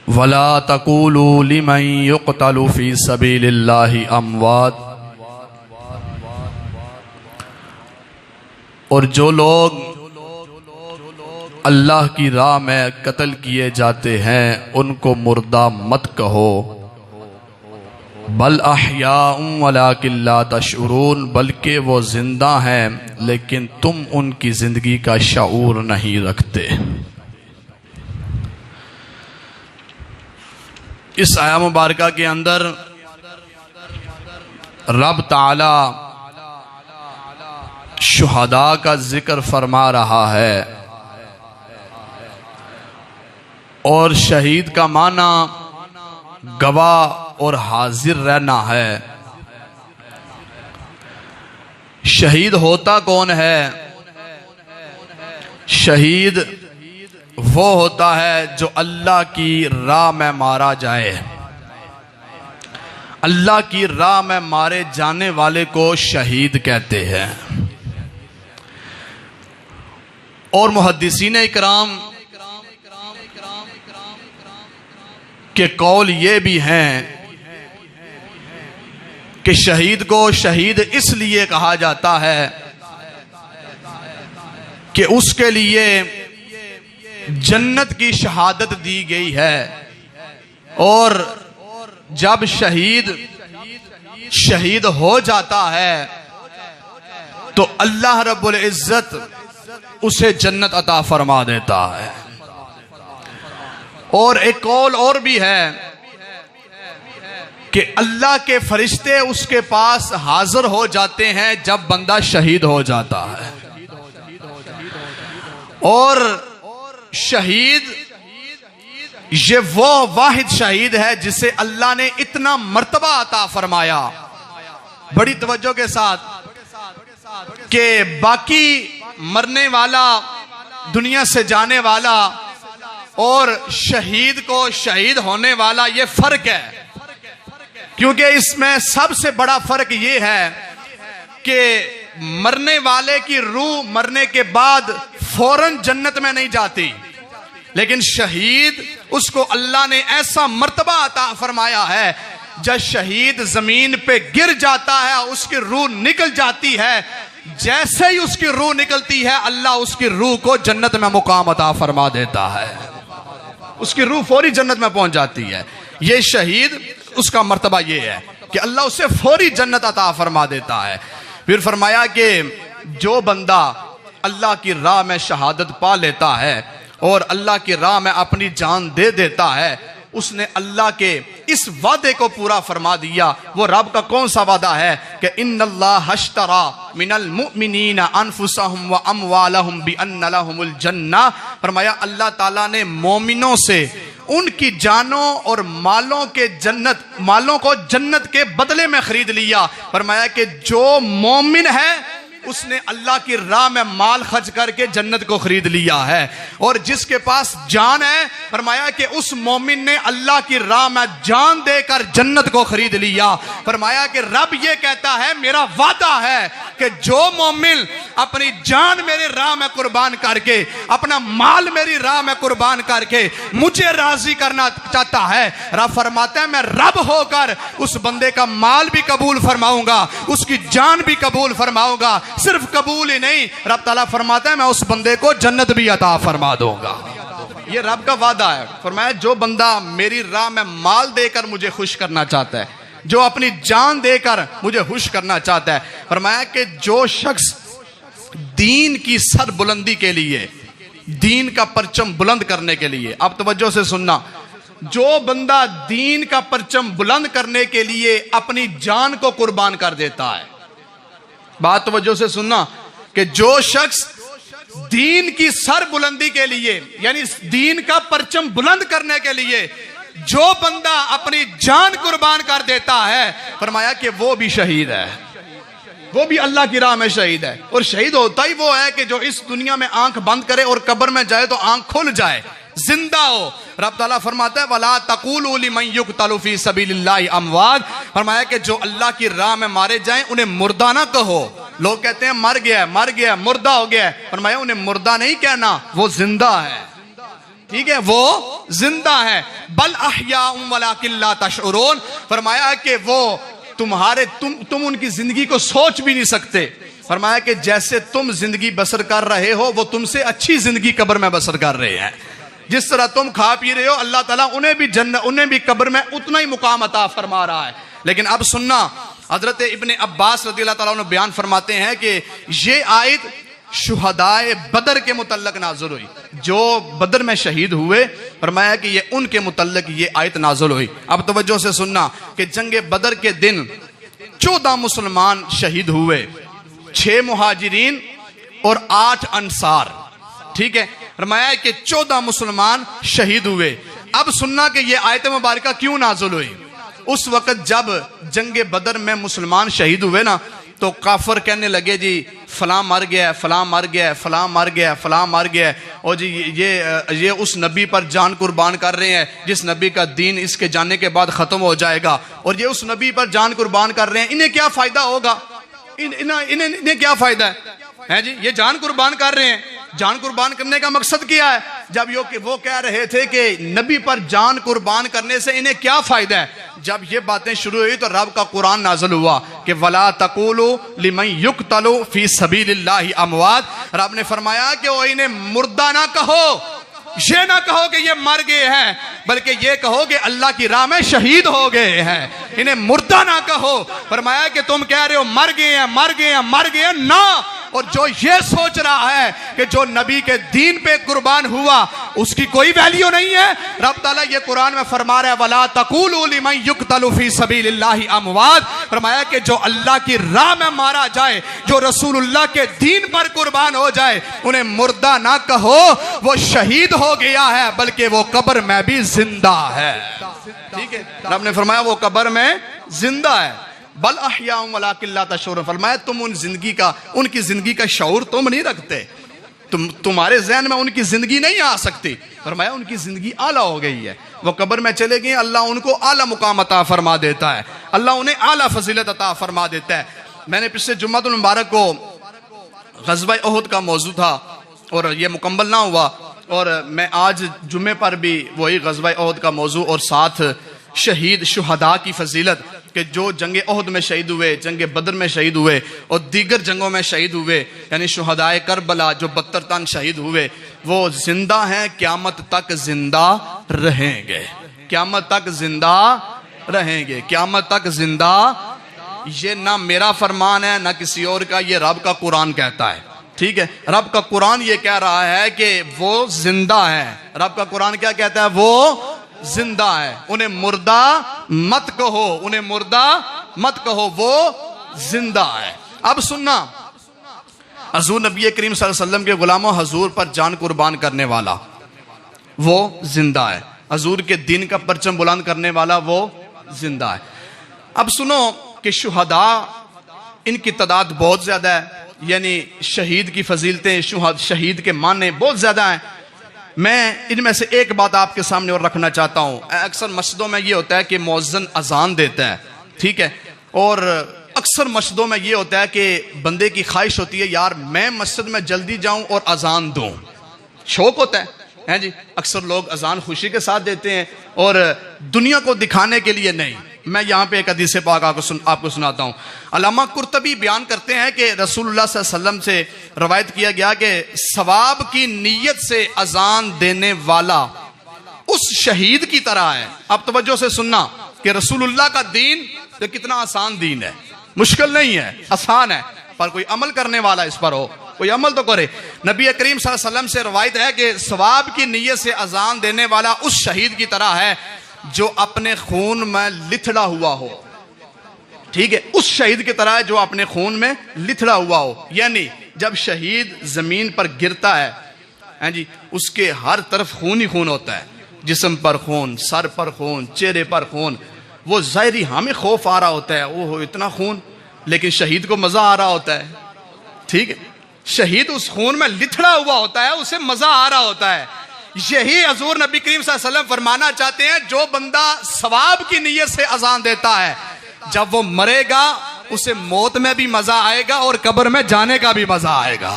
वला तक़ूलू लिमन युक़तलु फ़ी सबीलिल्लाहि अमवात। और जो लोग अल्लाह की राह में कत्ल किए जाते हैं उनको मुर्दा मत कहो। बल अहयाउन वलाकिन ला तशऊरून, बल्कि वो जिंदा हैं लेकिन तुम उनकी जिंदगी का शऊर नहीं रखते। इस आया मुबारका के अंदर रब ताला शुहदा का जिक्र फरमा रहा है और शहीद का माना गवाह और हाजिर रहना है। शहीद होता कौन है? शहीद वो होता है जो अल्लाह की राह में मारा जाए। अल्लाह की राह में मारे जाने वाले को शहीद कहते हैं। और मुहद्दिसीन इकराम के कौल ये भी हैं कि शहीद को शहीद इसलिए कहा जाता है कि उसके लिए जन्नत की शहादत दी गई है। और जब शहीद हो जाता है तो अल्लाह रब्बुल इज्जत उसे जन्नत अता फरमा देता है। और एक कौल और भी है कि अल्लाह के फरिश्ते उसके पास हाजिर हो जाते हैं जब बंदा शहीद हो जाता है। और शहीद ये वो वाहिद शहीद है जिसे अल्लाह ने इतना मर्तबा अता फरमाया, बड़ी तवज्जो के साथ, कि बाकी मरने वाला, दुनिया से जाने वाला और शहीद को शहीद होने वाला, ये फर्क है। क्योंकि इसमें सबसे बड़ा फर्क ये है कि मरने वाले की रूह मरने के बाद फौरन जन्नत में नहीं जाती, लेकिन शहीद उसको अल्लाह ने ऐसा मर्तबा अता फरमाया है, जब शहीद जमीन पे गिर जाता है उसकी रूह निकल जाती है। जैसे ही उसकी रूह निकलती है अल्लाह उसकी रूह को जन्नत में मुकाम अता फरमा देता है, उसकी रूह फौरी जन्नत में पहुंच जाती है। ये शहीद, उसका मर्तबा ये है कि अल्लाह उसे फौरी जन्नत अता फरमा देता है। फिर फरमाया कि जो बंदा अल्लाह की राह में शहादत पा लेता है और अल्लाह की राह में अपनी जान दे देता है, उसने अल्लाह के इस वादे को पूरा फरमा दिया। वो रब का कौन सा वादा है कि इन्नल्लाह हश्तरा मिनल मुमिनीना अनफुसहुम व अमवालहुम बिअन्न लहुमुल जन्नह। फरमाया अल्लाह ताला ने मोमिनों से उनकी जानों और मालों को जन्नत के बदले में खरीद लिया। फरमाया कि जो मोमिन है उसने अल्लाह की राह में माल खर्च करके जन्नत को खरीद लिया है। और जिसके पास जान है, फरमाया कि उस मोमिन ने अल्लाह की राह में जान देकर जन्नत को खरीद लिया। फरमाया कि रब ये कहता है, मेरा वादा है कि जो मोमिन अपनी जान मेरी राह में कुर्बान करके, अपना माल मेरी राह में कुर्बान करके मुझे राजी करना चाहता है, रब फरमाता है मैं रब होकर उस बंदे का माल भी कबूल फरमाऊंगा, उसकी जान भी कबूल फरमाऊंगा। सिर्फ कबूल ही नहीं, रब ताला फरमाता है मैं उस बंदे को जन्नत भी अता फरमा दूंगा। ये रब का वादा है। फरमाया जो बंदा मेरी राह में माल देकर मुझे खुश करना चाहता है, जो अपनी जान देकर मुझे खुश करना चाहता है, फरमाया कि जो शख्स दीन की सर बुलंदी के लिए, दीन का परचम बुलंद करने के लिए, अब तवज्जो से सुनना, जो बंदा दीन का परचम बुलंद करने के लिए अपनी जान को कुर्बान कर देता है, बात तवज्जो से सुनना, कि जो शख्स दीन की सर बुलंदी के लिए, यानी दीन का परचम बुलंद करने के लिए जो बंदा अपनी जान कुर्बान कर देता है, फरमाया कि वो भी शहीद है, वो भी अल्लाह की राह में शहीद है। और शहीद होता ही वो है कि जो इस दुनिया में आंख बंद करे और कब्र में जाए तो आंख खुल जाए, जिंदा हो। रब ताला फरमाता है वला तक़ूलू लिमन युक़तलु फ़ी सबीलिल्लाहि अमवात। फरमाया कि जो अल्लाह की राह में मारे जाएं उन्हें मुर्दा ना कहो। लोग कहते हैं मर गया, मुर्दा हो गया। फरमाया उन्हें मुर्दा नहीं कहना, वो जिंदा है। ठीक है, वो जिंदा है। बल अहयाउम वलाकिन ला तशउरून, फरमाया कि वो तुम्हारे तुम उनकी जिंदगी को सोच भी नहीं सकते। फरमाया कि जैसे तुम जिंदगी बसर कर रहे हो वो तुमसे अच्छी जिंदगी कब्र में बसर कर रहे हैं। जिस तरह तुम खा पी रहे हो अल्लाह ताला उन्हें भी कब्र में उतना ही मुकाम अता फरमा रहा है। लेकिन अब सुनना, हजरत इब्ने अब्बास रज़ियल्लाहु ताला अन्हु बयान फरमाते हैं कि ये आयत शुहदाए बदर के मुतल्लक नाज़िल हुई, जो बदर में शहीद हुए। फरमाया कि ये उनके मुतल्लक ये आयत नाज़िल हुई। अब तवज्जो से सुनना कि जंगे बदर के दिन 14 मुसलमान शहीद हुए, 6 मुहाजिरीन और 8 अंसार। ठीक है, फरमाया कि 14 मुसलमान शहीद हुए। अब सुनना कि ये आयत मुबारका क्यों नाज़िल हुई। उस वक्त जब जंगे बदर में मुसलमान शहीद हुए ना, तो काफर कहने लगे जी फलां मर गया, फलां मर गया, फलां मर गया, फलां मर गया, और जी ये उस नबी पर जान कुर्बान कर रहे हैं जिस नबी का दीन इसके जाने के बाद ख़त्म हो जाएगा, और ये उस नबी पर जान कुर्बान कर रहे हैं, इन्हें क्या फ़ायदा होगा, इन्हें क्या फ़ायदा है जी, ये जान कुर्बान कर रहे हैं। जान कुर्बान करने का मकसद क्या है। जब वो कह रहे थे कि नबी पर जान कुर्बान करने से इन्हें क्या फायदा है, जब ये बातें शुरू हुई तो रब का कुरान नाज़िल हुआ कि वला तक़ूलू लिमन युक़तलू फी सबीलिल्लाहि अमवात। रब ने फरमाया कि वो इन्हें मुर्दा ना कहो, ये ना कहो कि ये मर गए हैं, बल्कि ये कहो कि अल्लाह की राह में शहीद हो गए हैं। इन्हें मुर्दा ना कहो। फरमाया कि तुम कह रहे हो मर गए हैं, मर गए हैं, मर गए हैं ना। और जो ये सोच रहा है कि जो नबी के दीन पे कुर्बान हुआ उसकी कोई वैल्यू नहीं है, रब ताला ये कुरान में फरमा रहा है वला तक़ूलू लिमन युक़तलू फी सबीलिल्लाहि अमवात। फरमाया कि जो अल्लाह की राह में मारा जाए, जो रसूलुल्लाह के दीन पर कुर्बान हो जाए, उन्हें मुर्दा ना कहो, वो शहीद हो गया है बल्कि वो कब्र में भी जिंदा है। ठीक है, रब ने फरमाया वो कब्र में जिंदा है। बल अहयाउम वलाकिन ला तशऊरून, फरमाया तुम उनकी जिंदगी का शऊर तुम नहीं रखते, तुम्हारे ज़हन में उनकी जिंदगी नहीं आ सकती। फरमाया उनकी जिंदगी आला हो गई है, वो कब्र में चले गए, अल्लाह उनको आला मुकाम अता फरमा देता है, अल्लाह उन्हें आला फजीलत अता फरमा देता है। मैंने पिछले जुम्मतुल मुबारक को ग़ज़वा उहद का मौजू था और ये मुकम्मल ना हुआ, और मैं आज जुम्मे पर भी वही ग़ज़वा उहद का मौजू और साथ शहीद शुहदा की फजीलत कि जो जंगे उहद में शहीद हुए, जंगे बदर में शहीद हुए और दीगर जंगों में शहीद हुए, यानी शुहदाए करबला जो 72 तन शहीद हुए, वो जिंदा हैं, क़यामत तक जिंदा रहेंगे, क़यामत तक जिंदा रहेंगे, क़यामत तक जिंदा। ये ना मेरा फरमान है ना किसी और का, ये रब का कुरान कहता है। ठीक है, रब का कुरान ये कह रहा है कि वो जिंदा है। रब का कुरान क्या कहता है, वो जिंदा है। उन्हें मुर्दा मत कहो, उन्हें मुर्दा मत कहो, वो जिंदा है। अब सुनना, हजूर नबी करीम सल्लल्लाहु अलैहि वसल्लम के गुलामों हजूर पर जान कुर्बान करने वाला वो जिंदा है, हजूर के दिन का परचम बुलंद करने वाला वो जिंदा है। अब सुनो कि शुहदा इनकी तादाद बहुत ज्यादा है, यानी शहीद की फजीलतें, शहीद के माने बहुत ज्यादा हैं। मैं इनमें से एक बात आपके सामने और रखना चाहता हूँ। अक्सर मस्जिदों में ये होता है कि मुअज्जिन अजान देता है, ठीक है, और अक्सर मस्जिदों में ये होता है कि बंदे की ख्वाहिश होती है यार मैं मस्जिद में जल्दी जाऊं और अजान दूं, शौक होता है जी। अक्सर लोग अजान खुशी के साथ देते हैं और दुनिया को दिखाने के लिए नहीं। मैं यहाँ पे एक हदीस पाक आपको सुनाता हूँ। अल्लामा कुर्तबी बयान करते हैं कि रसूलुल्लाह सल्लल्लाहु अलैहि वसल्लम से रवायत किया गया कि सवाब की नीयत से अजान देने वाला उस शहीद की तरह है। अब तवज्जो से सुनना कि रसूलुल्लाह का दीन तो कितना आसान दीन है, मुश्किल नहीं है, आसान है, पर कोई अमल करने वाला इस पर हो, कोई अमल तो करे। नबी करीम सल्लल्लाहु अलैहि वसल्लम से रवायत है कि सवाब की नीयत से अजान देने वाला उस शहीद की तरह है जो अपने खून में लिथड़ा हुआ हो। ठीक है, उस शहीद की तरह है जो अपने खून में लिथड़ा हुआ हो, यानी जब शहीद जमीन पर गिरता है जी, उसके हर तरफ खून ही खून होता है, जिस्म पर खून, सर पर खून, चेहरे पर खून। वो ज़ाहिरी हमें खौफ आ रहा होता है, ओह इतना खून, लेकिन शहीद को मजा आ रहा होता है। ठीक है, शहीद उस खून में लिथड़ा हुआ होता है, उसे मजा आ रहा होता है। यही हजूर नबी करीम सल्लल्लाहु अलैहि वसल्लम फरमाना चाहते हैं, जो बंदा सवाब की नीयत से अजान देता है जब वो मरेगा उसे मौत में भी मजा आएगा और कब्र में जाने का भी मजा आएगा।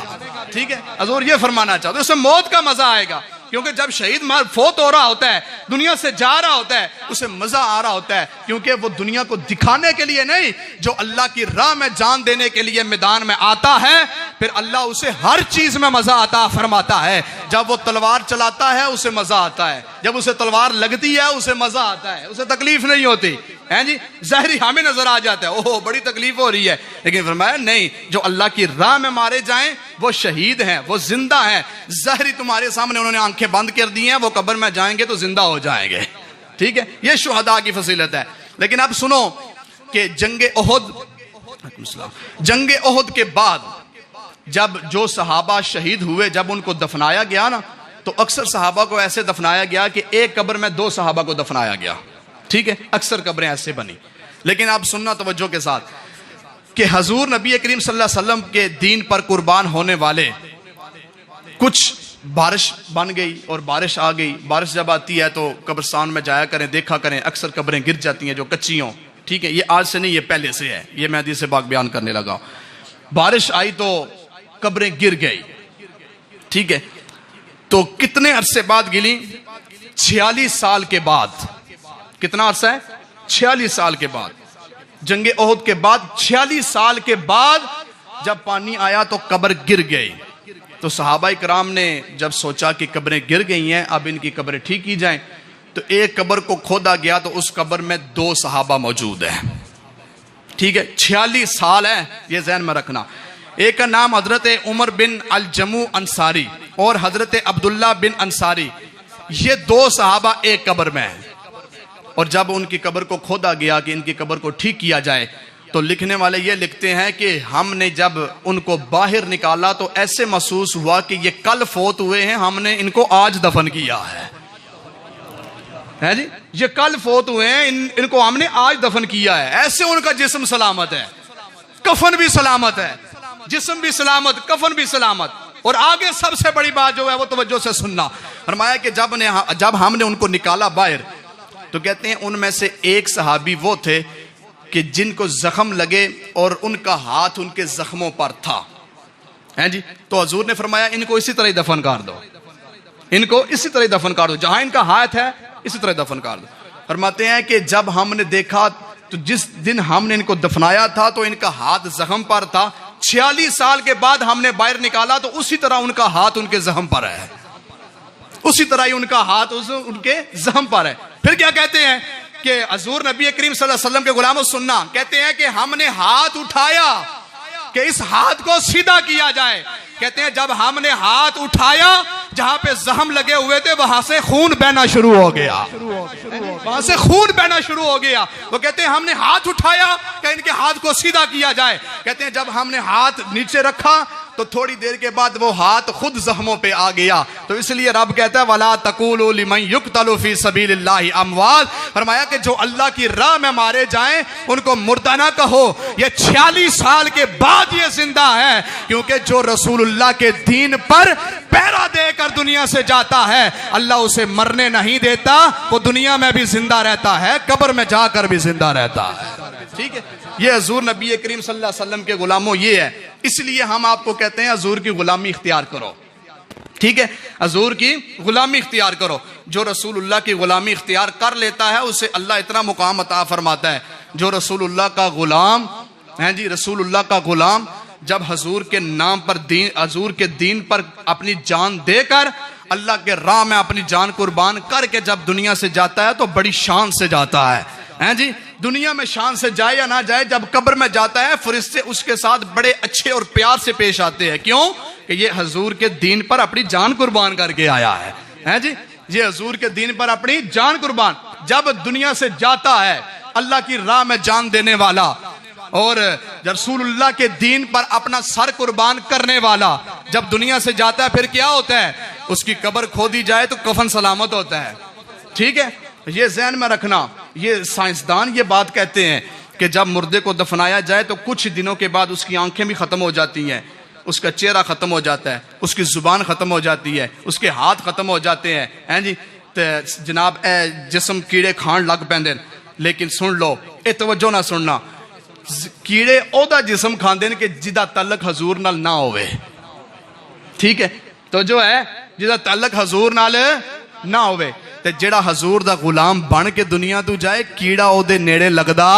ठीक है, हजूर ये फरमाना चाहते हैं, उसे मौत का मजा आएगा। क्योंकि जब शहीद फोत हो रहा होता है, दुनिया से जा रहा होता है, उसे मजा आ रहा होता है, क्योंकि वो दुनिया को दिखाने के लिए नहीं, जो अल्लाह की राह में जान देने के लिए मैदान में आता है, फिर अल्लाह उसे हर चीज में मजा आता फरमाता है। जब वो तलवार चलाता है उसे मजा आता है, जब उसे तलवार लगती है उसे मजा आता है, उसे तकलीफ नहीं होती है जी। ज़ाहिरी हमें नजर आ जाता है, ओहो बड़ी तकलीफ हो रही है, लेकिन फरमाया नहीं, जो अल्लाह की राह में मारे जाएं वो शहीद हैं, वो जिंदा हैं। ज़ाहिरी तुम्हारे सामने उन्होंने आंखें बंद कर दी हैं, वो कब्र में जाएंगे तो जिंदा हो जाएंगे, ठीक है, ये शुहदा की फजीलत है। लेकिन अब सुनो कि जंगे ओहद के बाद जब जो सहाबा शहीद हुए, जब उनको दफनाया गया ना, तो अक्सर सहाबा को ऐसे दफनाया गया कि एक कब्र में 2 सहाबा को दफनाया गया, ठीक है, अक्सर कब्रें ऐसे बनी। लेकिन आप सुनना तवज्जो के साथ कि हजूर नबी करीम सल्लल्लाहु अलैहि वसल्लम के दीन पर कुर्बान होने वाले कुछ, बारिश बन गई और बारिश आ गई, बारिश जब आती है तो कब्रिस्तान में जाया करें, देखा करें, अक्सर कब्रें गिर जाती हैं जो कच्ची हों, ठीक है, ये आज से नहीं, ये पहले से है, ये मैं हदीस से पाक बयान करने लगा। बारिश आई तो कब्रें गिर गई, ठीक है, तो कितने अरसे बाद गिली? 46 साल के बाद। कितना अरसा है? 46 साल के बाद, जंगे ओहद के बाद 46 साल के बाद जब पानी आया तो कब्र गिर गई। तो सहाबा इकराम ने जब सोचा कि कब्रें गिर गई हैं, अब इनकी कब्रें ठीक की जाएं, तो एक कब्र को खोदा गया तो उस कब्र में 2 सहाबा मौजूद हैं, ठीक है, 46 साल है, ये ज़हन में रखना। एक का नाम हजरत उमर बिन अल जमू अंसारी और हजरत अब्दुल्ला बिन अंसारी, ये 2 सहाबा एक कब्र में हैं। और जब उनकी कब्र को खोदा गया कि इनकी कब्र को ठीक किया जाए, तो लिखने वाले ये लिखते हैं कि हमने जब उनको बाहर निकाला तो ऐसे महसूस हुआ कि ये कल फोत हुए हैं, हमने इनको आज दफन किया है जी, ये कल फोत हुए हैं, इनको हमने आज दफन किया है। ऐसे उनका जिस्म सलामत है, कफन भी सलामत है, जिस्म भी सलामत, कफन भी सलामत। और आगे सबसे बड़ी बात जो है वो तवज्जो से सुनना, फरमाया कि जब हमने उनको निकाला बाहर, तो कहते हैं उनमें से एक सहाबी वो थे कि जिनको जख्म लगे और उनका हाथ उनके जख्मों पर था, हैं जी। तो हजूर ने फरमाया इनको इसी तरह दफन कर दो, इनको इसी तरह दफन कर दो, जहां इनका हाथ है इसी तरह दफन कर दो। फरमाते हैं कि जब हमने देखा तो जिस दिन हमने इनको दफनाया था तो इनका हाथ जख्म पर था, 46 साल के बाद हमने बाहर निकाला तो उसी तरह उनका हाथ उनके जख्म पर है, उसी तरह ही उनका हाथ उनके जख्म पर है। फिर क्या कहते हैं कि हजूर नबी करीम सल्लल्लाहु अलैहि वसल्लम के गुलामों सुनना, कहते हैं कि हमने हाथ उठाया कि इस हाथ को सीधा किया जाए। कहते हैं जब हमने हाथ उठाया, जहां पे जख्म लगे हुए थे वहां से खून बहना शुरू हो गया, वहां से खून बहना शुरू हो गया। वो कहते हैं हमने हाथ उठाया कि इनके हाथ को सीधा किया जाए। कहते हैं जब हमने हाथ नीचे रखा तो थोड़ी देर के बाद वो हाथ खुद जख्मों पे आ गया। तो इसलिए रब कहता है वला तकूलू लिमन युक्तलू फी सबीलिल्लाहि अमवात, फरमाया कि जो अल्लाह की राह में मारे जाएं उनको मुर्दा ना कहो। ये 46 साल के बाद ये जिंदा है, क्योंकि जो रसूलुल्लाह के दीन पर पहरा देकर दुनिया से जाता है अल्लाह उसे मरने नहीं देता, वो दुनिया में भी जिंदा रहता है, कब्र में जाकर भी जिंदा रहता है, ठीक है। ये हजूर नबी करीम सल्लल्लाहु अलैहि वसल्लम के गुलामों ये है। इसलिए हम आपको कहते हैं हजूर की गुलामी इख्तियार करो, ठीक है, हजूर की गुलामी इख्तियार करो। जो रसूलुल्लाह की गुलामी इख्तियार कर लेता है उसे अल्लाह इतना मुकाम अता फरमाता है। जो रसूलुल्लाह का गुलाम है जी, रसूलुल्लाह का गुलाम जब हजूर के नाम पर दीन, हजूर के दीन पर अपनी जान देकर अल्लाह के राह में अपनी जान कुर्बान करके जब दुनिया से जाता है तो बड़ी शान से जाता है जी। दुनिया में शान से जाए या ना जाए, जब कब्र में जाता है फरिश्ते उसके साथ बड़े अच्छे और प्यार से पेश आते हैं। क्यों? कि ये हजूर के दीन पर अपनी जान कुर्बान करके आया है जी। ये हजूर के दीन पर अपनी जान कुर्बान, जब दुनिया से जाता है अल्लाह की राह में जान देने वाला और रसूलुल्लाह के दीन पर अपना सर कुर्बान करने वाला जब दुनिया से जाता है, फिर क्या होता है? उसकी कब्र खोदी जाए तो कफन सलामत होता है, ठीक है। ये ज़हन में रखना। ये साइंसदान ये बात कहते हैं कि जब मुर्दे को दफनाया जाए तो कुछ दिनों के बाद उसकी आंखें भी खत्म हो जाती हैं, उसका चेहरा खत्म हो जाता है, उसकी जुबान खत्म हो जाती है, उसके हाथ खत्म हो जाते हैं जी। तो जनाब जिस्म कीड़े खान लग पैंदे। लेकिन सुन लो, ये तवज्जो ना सुनना, कीड़े ओदा जिस्म खांदे कि जिदा तलक हजूर नाल ना होवे, ठीक है। तो जो है जिहदा ताल्लुक हजूर नाल ना होवे। ते जिहड़ा हजूर दा गुलाम बन के दुनिया तू जाए कीड़ा ओदे नेड़े लगदा